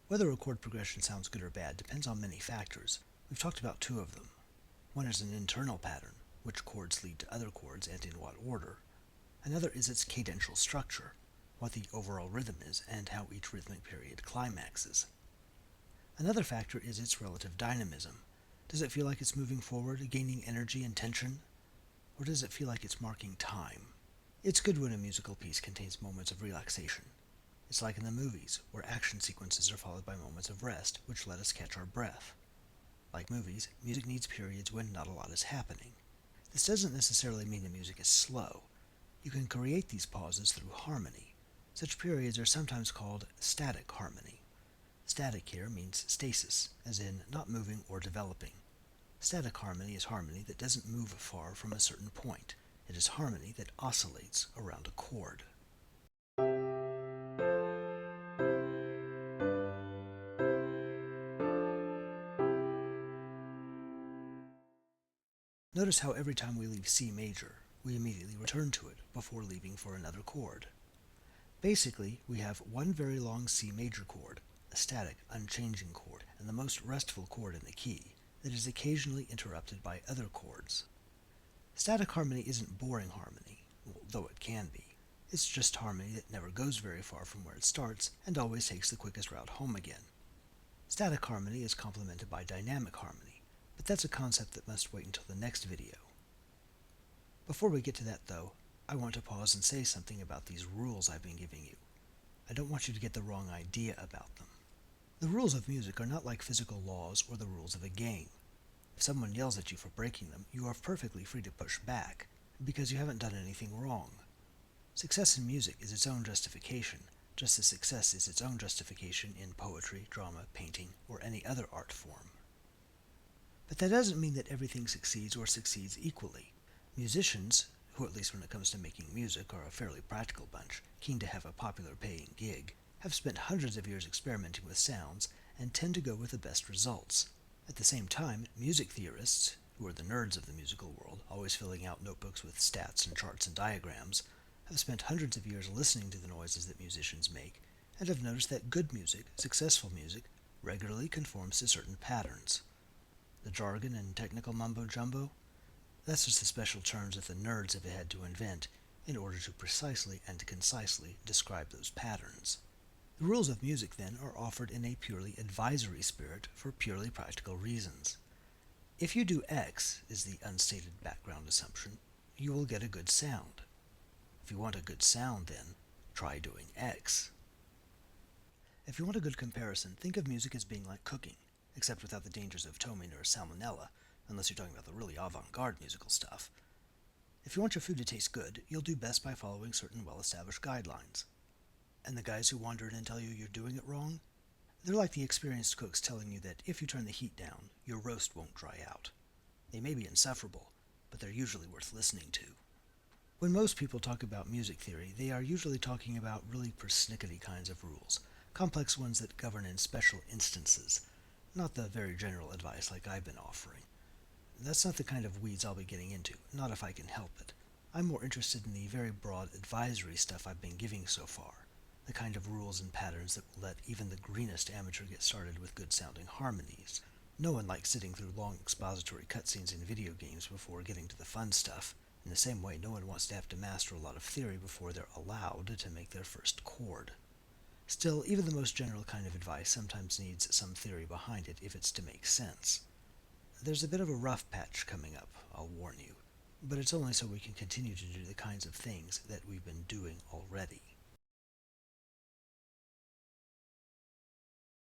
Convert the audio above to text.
Whether a chord progression sounds good or bad depends on many factors. We've talked about two of them. One is an internal pattern, which chords lead to other chords and in what order. Another is its cadential structure, what the overall rhythm is and how each rhythmic period climaxes. Another factor is its relative dynamism. Does it feel like it's moving forward, gaining energy and tension? Or does it feel like it's marking time? It's good when a musical piece contains moments of relaxation. It's like in the movies, where action sequences are followed by moments of rest, which let us catch our breath. Like movies, music needs periods when not a lot is happening. This doesn't necessarily mean the music is slow. You can create these pauses through harmony. Such periods are sometimes called static harmony. Static here means stasis, as in not moving or developing. Static harmony is harmony that doesn't move far from a certain point. It is harmony that oscillates around a chord. Notice how every time we leave C major, we immediately return to it before leaving for another chord. Basically, we have one very long C major chord, a static, unchanging chord, and the most restful chord in the key, that is occasionally interrupted by other chords. Static harmony isn't boring harmony, though it can be. It's just harmony that never goes very far from where it starts and always takes the quickest route home again. Static harmony is complemented by dynamic harmony, but that's a concept that must wait until the next video. Before we get to that though, I want to pause and say something about these rules I've been giving you. I don't want you to get the wrong idea about them. The rules of music are not like physical laws or the rules of a game. If someone yells at you for breaking them, you are perfectly free to push back, because you haven't done anything wrong. Success in music is its own justification, just as success is its own justification in poetry, drama, painting, or any other art form. But that doesn't mean that everything succeeds or succeeds equally. Musicians, who at least when it comes to making music are a fairly practical bunch, keen to have a popular paying gig, have spent hundreds of years experimenting with sounds and tend to go with the best results. At the same time, music theorists, who are the nerds of the musical world, always filling out notebooks with stats and charts and diagrams, have spent hundreds of years listening to the noises that musicians make, and have noticed that good music, successful music, regularly conforms to certain patterns. The jargon and technical mumbo-jumbo? That's just the special terms that the nerds have had to invent in order to precisely and concisely describe those patterns. The rules of music, then, are offered in a purely advisory spirit for purely practical reasons. If you do X, is the unstated background assumption, you will get a good sound. If you want a good sound, then, try doing X. If you want a good comparison, think of music as being like cooking, except without the dangers of ptomaine or salmonella, unless you're talking about the really avant-garde musical stuff. If you want your food to taste good, you'll do best by following certain well-established guidelines. And the guys who wander in and tell you you're doing it wrong? They're like the experienced cooks telling you that if you turn the heat down, your roast won't dry out. They may be insufferable, but they're usually worth listening to. When most people talk about music theory, they are usually talking about really persnickety kinds of rules, complex ones that govern in special instances, not the very general advice like I've been offering. That's not the kind of weeds I'll be getting into, not if I can help it. I'm more interested in the very broad advisory stuff I've been giving so far, the kind of rules and patterns that will let even the greenest amateur get started with good-sounding harmonies. No one likes sitting through long expository cutscenes in video games before getting to the fun stuff. In the same way, no one wants to have to master a lot of theory before they're allowed to make their first chord. Still, even the most general kind of advice sometimes needs some theory behind it if it's to make sense. There's a bit of a rough patch coming up, I'll warn you, but it's only so we can continue to do the kinds of things that we've been doing already.